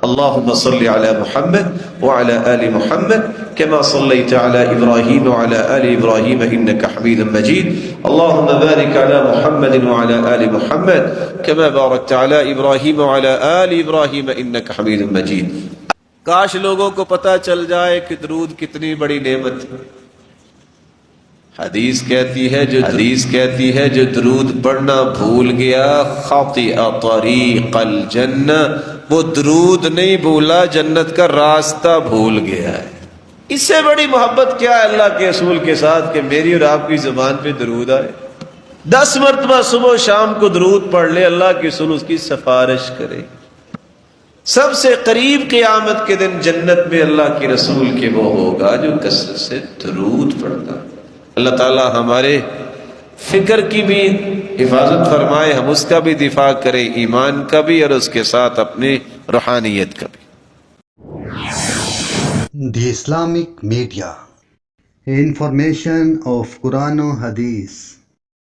اللهم صل على محمد وعلى آل محمد كما صليت على إبراهيم وعلى آل إبراهيم إنك حميد مجيد اللهم بارك على محمد وعلى آل محمد كما باركت على إبراهيم وعلى آل إبراهيم إنك حميد مجيد. کاش لوگوں کو پتہ چل جائے کہ درود کتنی بڑی نعمت ہے. حدیث کہتی ہے جو درود پڑھنا بھول گیا خاطئ طریق الجنہ، وہ درود نہیں بھولا، جنت کا راستہ بھول گیا ہے. اس سے بڑی محبت کیا ہے اللہ کے رسول کے ساتھ کہ میری اور آپ کی زبان پہ درود آئے. 10 مرتبہ صبح و شام کو درود پڑھ لے، اللہ کے رسول اس کی سفارش کرے. سب سے قریب قیامت کے دن جنت میں اللہ کے رسول کے وہ ہوگا جو کثرت سے درود پڑھتا. اللہ تعالی ہمارے فکر کی بھی حفاظت فرمائے، ہم اس کا بھی دفاع کریں، ایمان کا بھی اور اس کے ساتھ اپنی روحانیت کا بھی. The Islamic Media Information of Quran and Hadith.